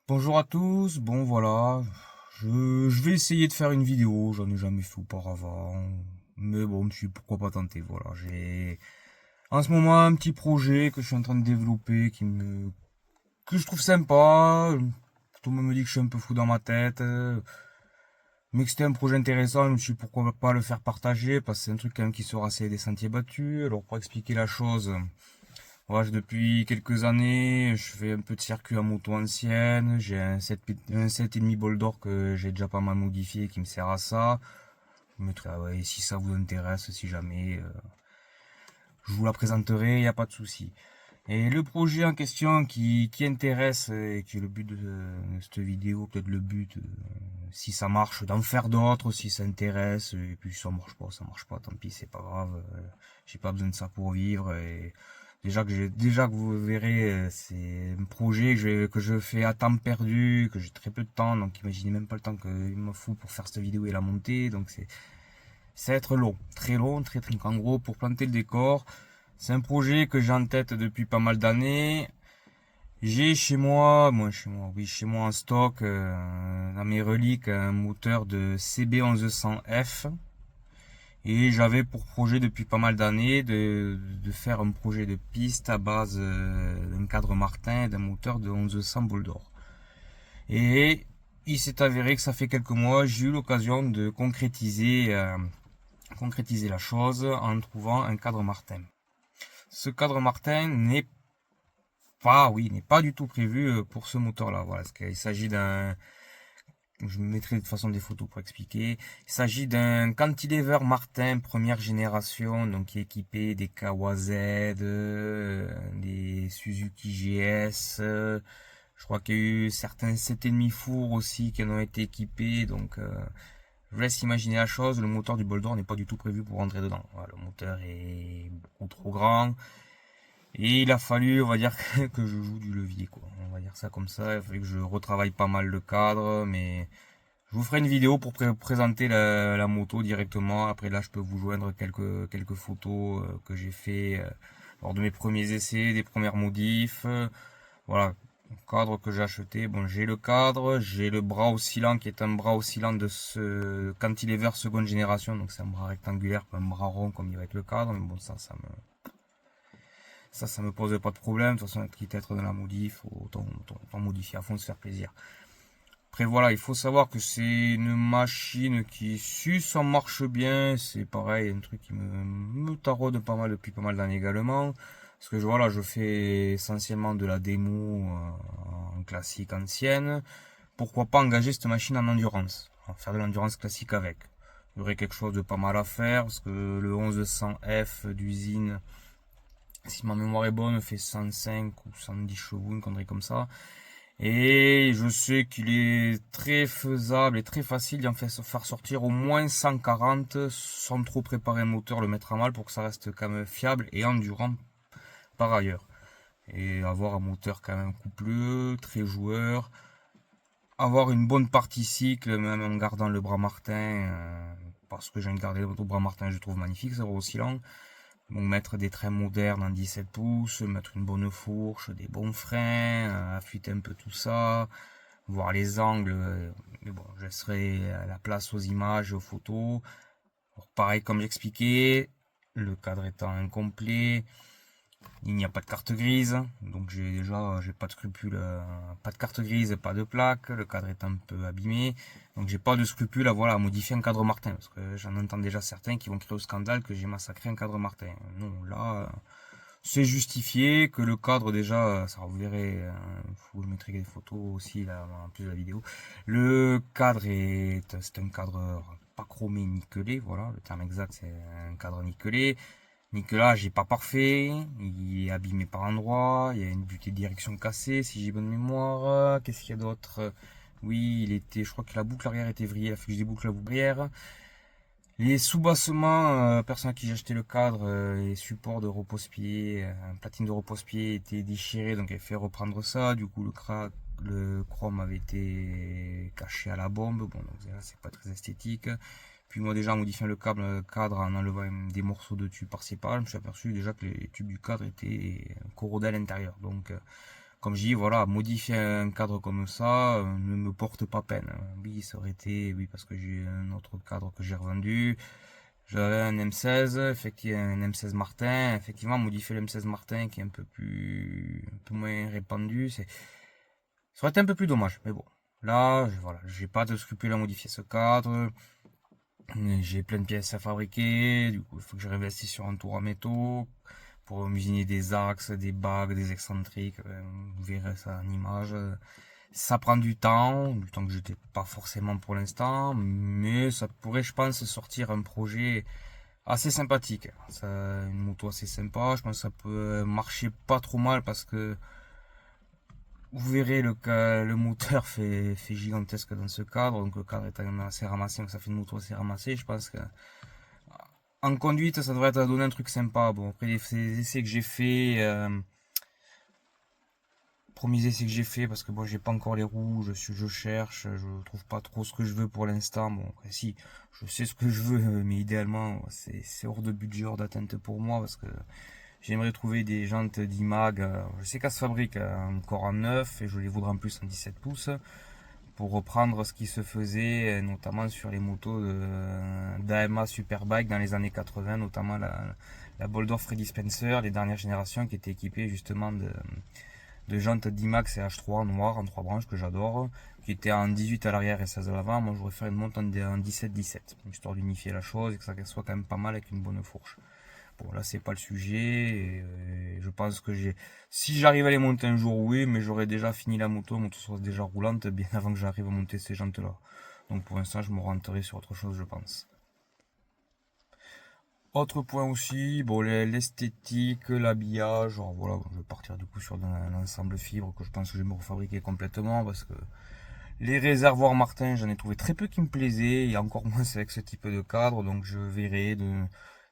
Bonjour à tous, bon voilà, je vais essayer de faire une vidéo, j'en ai jamais fait auparavant, mais bon, je me suis dit, pourquoi pas tenter, voilà, j'ai en ce moment un petit projet que je suis en train de développer que je trouve sympa, tout le monde me dit que je suis un peu fou dans ma tête, mais que c'était un projet intéressant, je me suis dit, pourquoi pas le faire partager, parce que c'est un truc quand même qui sera assez des sentiers battus, alors pour expliquer la chose, voilà, depuis quelques années, je fais un peu de circuit à moto ancienne. J'ai un 7,5 bol d'or que j'ai déjà pas mal modifié qui me sert à ça. Je mettrai, ouais, si ça vous intéresse, si jamais, je vous la présenterai, il n'y a pas de souci. Et le projet en question qui intéresse et qui est le but de cette vidéo, peut-être le but, si ça marche, d'en faire d'autres, si ça intéresse, et puis si ça marche pas, tant pis, c'est pas grave, j'ai pas besoin de ça pour vivre, et déjà que vous verrez, c'est un projet que je fais à temps perdu, que j'ai très peu de temps, donc imaginez même pas le temps qu'il me faut pour faire cette vidéo et la monter, donc ça va être long, très, en gros, pour planter le décor. C'est un projet que j'ai en tête depuis pas mal d'années. J'ai chez moi en stock, dans mes reliques, un moteur de CB1100F. Et j'avais pour projet depuis pas mal d'années de faire un projet de piste à base d'un cadre Martin et d'un moteur de 1100 boules d'or. Et il s'est avéré que ça fait quelques mois, j'ai eu l'occasion de concrétiser la chose en trouvant un cadre Martin. Ce cadre Martin n'est pas du tout prévu pour ce moteur-là. Voilà, parce qu'il s'agit je mettrai de toute façon des photos pour expliquer. Il s'agit d'un cantilever Martin première génération, donc qui est équipé des Kawasaki, des Suzuki GS. Je crois qu'il y a eu certains 7,5 fours aussi qui en ont été équipés, donc je vous laisse imaginer la chose. Le moteur du Boulder n'est pas du tout prévu pour rentrer dedans. Voilà, le moteur est beaucoup trop grand. Et il a fallu, on va dire, que je joue du levier, quoi. On va dire ça comme ça. Il a fallu que je retravaille pas mal le cadre, mais je vous ferai une vidéo pour présenter la moto directement. Après là, je peux vous joindre quelques photos que j'ai fait lors de mes premiers essais, des premières modifs. Voilà, le cadre que j'ai acheté. Bon, j'ai le cadre, j'ai le bras oscillant qui est un bras oscillant de ce cantilever seconde génération. Donc c'est un bras rectangulaire, pas un bras rond comme il va être le cadre. Mais bon, ça me pose pas de problème. De toute façon, quitte à être dans la modif, autant modifier à fond, se faire plaisir. Après voilà, il faut savoir que c'est une machine qui, si ça marche bien, c'est pareil, un truc qui me taraude pas mal depuis pas mal d'années également. Parce que voilà, je fais essentiellement de la démo en classique ancienne. Pourquoi pas engager cette machine en endurance, faire de l'endurance classique avec. Il y aurait quelque chose de pas mal à faire, parce que le 1100F d'usine, si ma mémoire est bonne, fait 105 ou 110 chevaux, une connerie comme ça. Et je sais qu'il est très faisable et très facile d'en faire sortir au moins 140 sans trop préparer un moteur, le mettre à mal pour que ça reste quand même fiable et endurant par ailleurs. Et avoir un moteur quand même coupleux, très joueur. Avoir une bonne partie cycle, même en gardant le bras Martin, parce que j'ai gardé le bras Martin, je trouve magnifique, c'est oscillant. Donc mettre des trains modernes en 17 pouces, mettre une bonne fourche, des bons freins, affûter un peu tout ça, voir les angles. Mais bon, je laisserai la place aux images, aux photos. Alors, pareil, comme j'expliquais, le cadre étant incomplet, il n'y a pas de carte grise, donc j'ai pas de scrupule, pas de carte grise, pas de plaque, le cadre est un peu abîmé, donc j'ai pas de scrupule à voilà à modifier un cadre Martin, parce que j'en entends déjà certains qui vont créer au scandale que j'ai massacré un cadre Martin. Non, là, c'est justifié que le cadre déjà, ça vous verrez, je mettrai des photos aussi là en plus de la vidéo. Le cadre c'est un cadre pas chromé nickelé, voilà, le terme exact c'est un cadre nickelé. Nickelage est pas parfait, il est abîmé par endroits, il y a une butée de direction cassée si j'ai bonne mémoire. Qu'est-ce qu'il y a d'autre? Oui, je crois que la boucle arrière était vrillée, il a fallu que je déboucle la boucle arrière. Les sous-bassements, personne à qui j'ai acheté le cadre, les supports de repose-pied, platine de repose-pied étaient déchirés, donc il fait reprendre ça. Du coup, le chrome avait été caché à la bombe. Bon, donc c'est pas très esthétique. Puis moi déjà en modifiant cadre, en enlevant des morceaux de tubes par-ci par-là, je me suis aperçu déjà que les tubes du cadre étaient corrodés à l'intérieur. Donc comme je dis, voilà, modifier un cadre comme ça ne me porte pas peine. Oui, ça aurait été, oui, parce que j'ai un autre cadre que j'ai revendu. J'avais un M16, effectivement, un M16 Martin. Effectivement, modifier le M16 Martin qui est un peu moins répandu, ça aurait été un peu plus dommage. Mais bon, là, voilà, j'ai pas de scrupule à modifier ce cadre. J'ai plein de pièces à fabriquer. Du coup, il faut que je réinvestisse sur un tour à métaux pour usiner des axes, des bagues, des excentriques. Vous verrez ça en image. Ça prend du temps que j'étais pas forcément pour l'instant, mais ça pourrait, je pense, sortir un projet assez sympathique. Ça, une moto assez sympa. Je pense que ça peut marcher pas trop mal parce que vous verrez le moteur fait gigantesque dans ce cadre. Donc le cadre est quand même assez ramassé, donc ça fait une moto assez ramassée. Je pense que en conduite, ça devrait donner un truc sympa. Bon, après les essais que j'ai fait, premiers essais que j'ai fait, parce que bon, j'ai pas encore les roues, je cherche, je trouve pas trop ce que je veux pour l'instant. Bon, après, si, je sais ce que je veux, mais idéalement, c'est hors de budget, hors d'atteinte pour moi, parce que j'aimerais trouver des jantes d'IMAG. Je sais qu'elles se fabriquent encore en neuf, et je les voudrais en plus en 17 pouces, pour reprendre ce qui se faisait, notamment sur les motos d'AMA Superbike dans les années 80, notamment la Boldor Freddy Spencer, les dernières générations qui étaient équipées justement de jantes D-Max et H3 noir en 3 branches que j'adore, qui étaient en 18 à l'arrière et 16 à l'avant. Moi je voudrais faire une monte en 17-17, histoire d'unifier la chose et que ça soit quand même pas mal avec une bonne fourche. Bon, là c'est pas le sujet, et je pense que si j'arrive à les monter un jour, oui, mais j'aurais déjà fini la moto soit déjà roulante bien avant que j'arrive à monter ces jantes là. Donc pour l'instant je me rentrerai sur autre chose, je pense. Autre point aussi, bon, l'esthétique, l'habillage, alors voilà, je vais partir du coup sur un ensemble fibre que je pense que je vais me refabriquer complètement parce que les réservoirs Martin, j'en ai trouvé très peu qui me plaisaient et encore moins avec ce type de cadre, donc je verrai de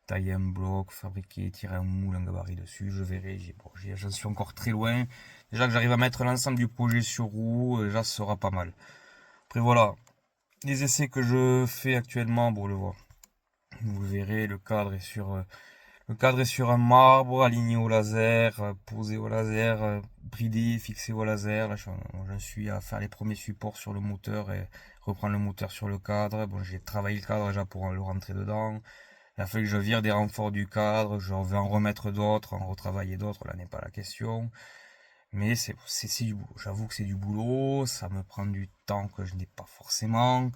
tailler un bloc, fabriquer, tirer un moule, un gabarit dessus, je verrai, j'en suis encore très loin. Déjà que j'arrive à mettre l'ensemble du projet sur roue, déjà ce sera pas mal. Après voilà, les essais que je fais actuellement, bon, le voir. Vous verrez, le cadre est sur un marbre, aligné au laser, posé au laser, bridé, fixé au laser. Là, j'en suis à faire les premiers supports sur le moteur et reprendre le moteur sur le cadre. Bon, j'ai travaillé le cadre déjà pour le rentrer dedans. Il a fallu que je vire des renforts du cadre, je vais en remettre d'autres, en retravailler d'autres, là n'est pas la question. Mais c'est du boulot. J'avoue que c'est du boulot, ça me prend du temps que je n'ai pas forcément.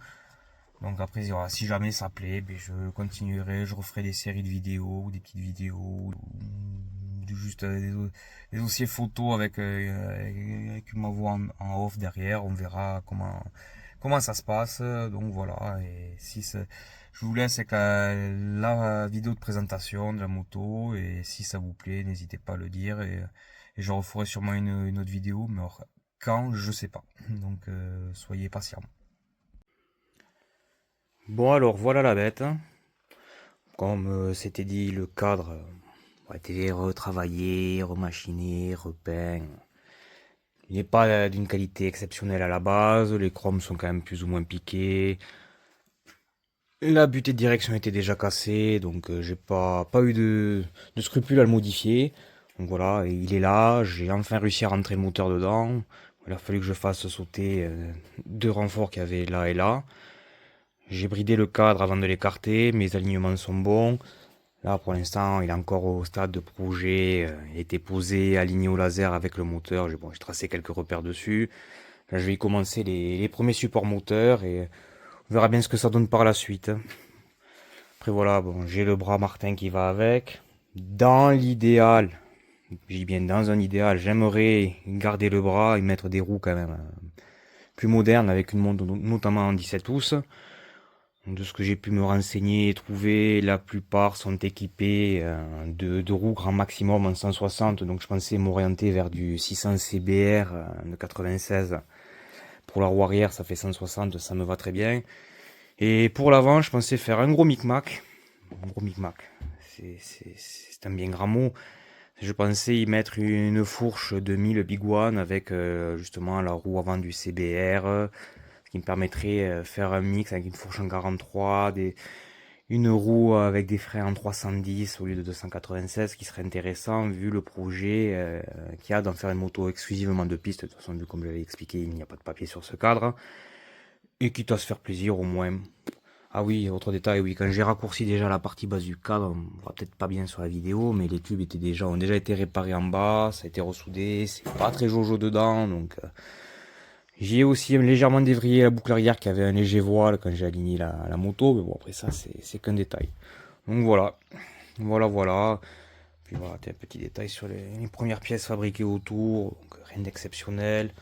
Donc après, voilà, si jamais ça plaît, ben je continuerai, je referai des séries de vidéos, ou des petites vidéos, ou juste des dossiers photos avec ma voix en off derrière. On verra comment ça se passe. Donc voilà, et je vous laisse avec la vidéo de présentation de la moto, et si ça vous plaît, n'hésitez pas à le dire, et je referai sûrement une autre vidéo, mais alors, quand, je sais pas. Donc soyez patients. Bon alors voilà la bête. Comme c'était dit, le cadre a été retravaillé, remachiné, repeint. Il n'est pas d'une qualité exceptionnelle à la base, les chromes sont quand même plus ou moins piqués. La butée de direction était déjà cassée, donc j'ai pas eu de scrupule à le modifier. Donc voilà, et il est là, j'ai enfin réussi à rentrer le moteur dedans. Il a fallu que je fasse sauter deux renforts qu'il y avait là et là. J'ai bridé le cadre avant de l'écarter, mes alignements sont bons. Là, pour l'instant, il est encore au stade de projet. Il a été posé, aligné au laser avec le moteur. J'ai tracé quelques repères dessus. Là, je vais y commencer les premiers supports moteurs et on verra bien ce que ça donne par la suite. Après, voilà, bon, j'ai le bras Martin qui va avec. Dans l'idéal, je dis bien dans un idéal, j'aimerais garder le bras et mettre des roues quand même plus modernes avec une montre notamment en 17 pouces. De ce que j'ai pu me renseigner et trouver, la plupart sont équipés de roues grand maximum en 160, donc je pensais m'orienter vers du 600 CBR de 96. Pour la roue arrière, ça fait 160, ça me va très bien. Et pour l'avant, je pensais faire un gros micmac. Un gros micmac, c'est un bien grand mot. Je pensais y mettre une fourche 2000 Big One avec justement la roue avant du CBR, qui me permettrait de faire un mix avec une fourche en 43, une roue avec des freins en 310 au lieu de 296, qui serait intéressant vu le projet qu'il y a d'en faire une moto exclusivement de piste. De toute façon, vu comme je l'avais expliqué, il n'y a pas de papier sur ce cadre. Et quitte à se faire plaisir au moins. Ah oui, autre détail, oui, quand j'ai raccourci déjà la partie basse du cadre, on voit peut-être pas bien sur la vidéo, mais les tubes ont déjà été réparés en bas, ça a été ressoudé, c'est pas très jojo dedans, donc j'y ai aussi légèrement dévrillé la boucle arrière qui avait un léger voile quand j'ai aligné la moto, mais bon après ça c'est qu'un détail. Donc voilà, voilà. Puis voilà, un petit détail sur les premières pièces fabriquées autour, donc rien d'exceptionnel.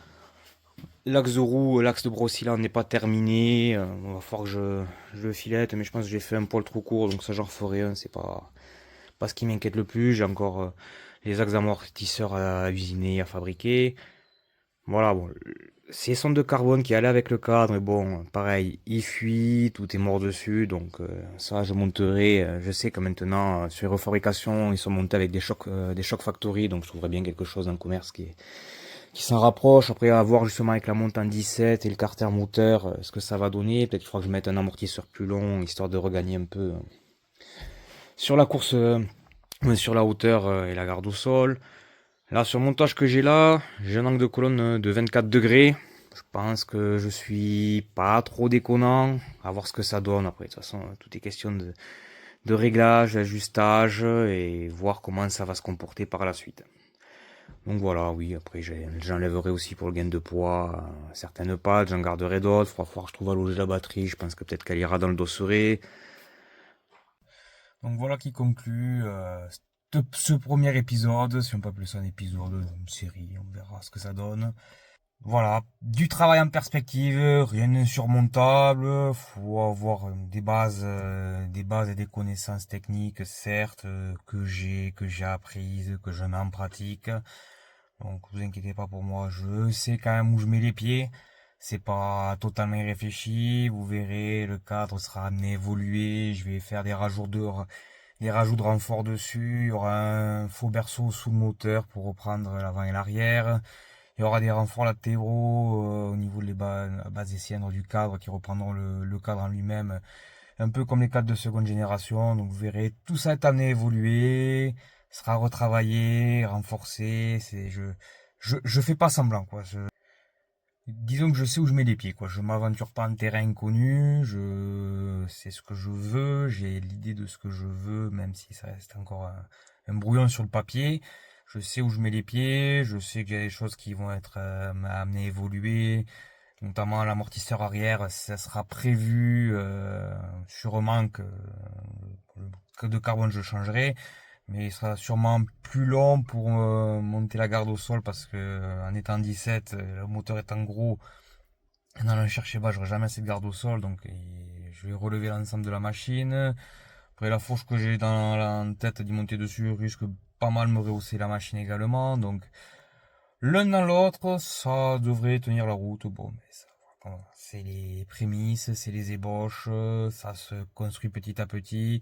L'axe de roue, l'axe de Brossilon n'est pas terminé. Il va falloir que je le filette, mais je pense que j'ai fait un poil trop court, donc ça j'en referai un. C'est pas ce qui m'inquiète le plus. J'ai encore les axes amortisseurs à usiner, à fabriquer. Voilà, bon, c'est sonde de carbone qui allait avec le cadre, mais bon, pareil, il fuit, tout est mort dessus, donc ça je monterai. Je sais que maintenant, sur les refabrications, ils sont montés avec des chocs factory, donc je trouverais bien quelque chose dans le commerce qui s'en rapproche. Après, à voir justement avec la monte en 17 et le carter moteur, ce que ça va donner. Peut-être qu'il faudra que je mette un amortisseur plus long, histoire de regagner un peu sur la course, sur la hauteur et la garde au sol. Là, sur le montage que j'ai là, j'ai un angle de colonne de 24 degrés. Je pense que je suis pas trop déconnant. À voir ce que ça donne. Après, de toute façon, tout est question de réglage, d'ajustage et voir comment ça va se comporter par la suite. Donc voilà, oui, après j'enlèverai aussi pour le gain de poids certaines pattes, j'en garderai d'autres, il va falloir que je trouve à loger la batterie, je pense que peut-être qu'elle ira dans le dosseret. Donc voilà qui conclut ce premier épisode, si on peut appeler ça un épisode, une série, on verra ce que ça donne. Voilà, du travail en perspective, rien d'insurmontable, faut avoir des bases et des connaissances techniques, certes, que j'ai apprises, que je mets en pratique. Donc vous inquiétez pas pour moi, je sais quand même où je mets les pieds. C'est pas totalement irréfléchi, vous verrez, le cadre sera amené à évoluer, je vais faire des rajouts de renfort dessus, il y aura un faux berceau sous le moteur pour reprendre l'avant et l'arrière. Il y aura des renforts latéraux au niveau des bases et cylindres du cadre qui reprendront le cadre en lui-même, un peu comme les cadres de seconde génération. Donc vous verrez, tout ça est amené à évoluer, sera retravaillé, renforcé. Je fais pas semblant quoi. Disons que je sais où je mets les pieds quoi. Je m'aventure pas en terrain inconnu. Je sais ce que je veux. J'ai l'idée de ce que je veux, même si ça reste encore un brouillon sur le papier. Je sais où je mets les pieds. Je sais qu'il y a des choses qui vont être amenées à évoluer, notamment l'amortisseur arrière. Ça sera prévu sûrement que de carbone je changerai, mais il sera sûrement plus long pour monter la garde au sol parce que en étant 17, le moteur étant gros, en allant chercher bas, j'aurai jamais assez de garde au sol, donc je vais relever l'ensemble de la machine. Après la fourche que j'ai en tête d'y monter dessus risque pas mal me rehausser la machine également, donc l'un dans l'autre, ça devrait tenir la route. Bon, mais ça, voilà, c'est les prémices, c'est les ébauches, ça se construit petit à petit.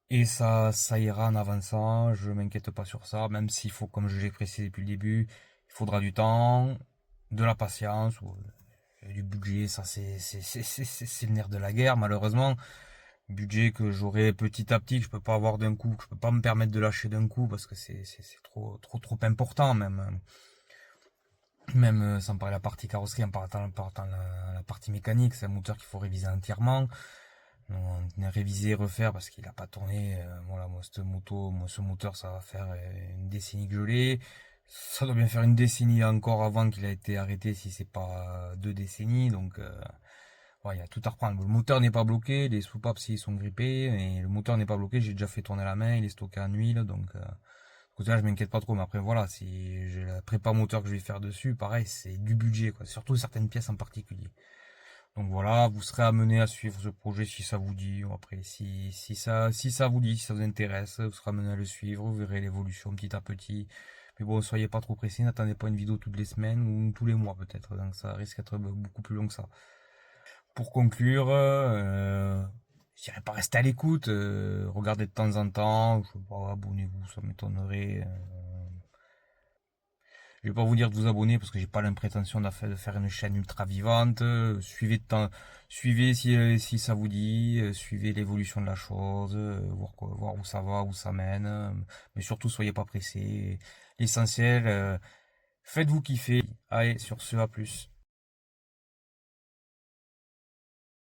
Et ça ira en avançant, je m'inquiète pas sur ça, même s'il faut, comme je l'ai précisé depuis le début, il faudra du temps, de la patience, du budget, ça c'est le nerf de la guerre, malheureusement. Budget que j'aurai petit à petit, que je peux pas avoir d'un coup, que je peux pas me permettre de lâcher d'un coup, parce que c'est trop important, même. Même sans parler de la partie carrosserie, en partant la partie mécanique, c'est un moteur qu'il faut réviser entièrement. On a révisé, refaire parce qu'il a pas tourné. Voilà, moi ce moteur, ça va faire une décennie que je l'ai. Ça doit bien faire une décennie encore avant qu'il a été arrêté, si c'est pas 2 décennies. Donc, ouais, il y a tout à reprendre. Le moteur n'est pas bloqué, les soupapes s'ils sont grippés, mais le moteur n'est pas bloqué. J'ai déjà fait tourner la main, il est stocké en huile, donc. Là, je m'inquiète pas trop, mais après, voilà, si j'ai la prépa moteur que je vais faire dessus, pareil, c'est du budget, quoi. Surtout certaines pièces en particulier. Donc voilà, vous serez amené à suivre ce projet si ça vous dit. Après, si ça vous dit, si ça vous intéresse, vous serez amené à le suivre, vous verrez l'évolution petit à petit. Mais bon, soyez pas trop pressés, n'attendez pas une vidéo toutes les semaines ou tous les mois peut-être. Donc ça risque d'être beaucoup plus long que ça. Pour conclure, je dirais pas rester à l'écoute, regardez de temps en temps, je sais pas, abonnez-vous, ça m'étonnerait. Je vais pas vous dire de vous abonner parce que j'ai pas l'impression de faire une chaîne ultra vivante. Suivez de temps, suivez si ça vous dit, suivez l'évolution de la chose, voir où ça va, où ça mène. Mais surtout, soyez pas pressés. L'essentiel, faites-vous kiffer. Allez, sur ce, à plus.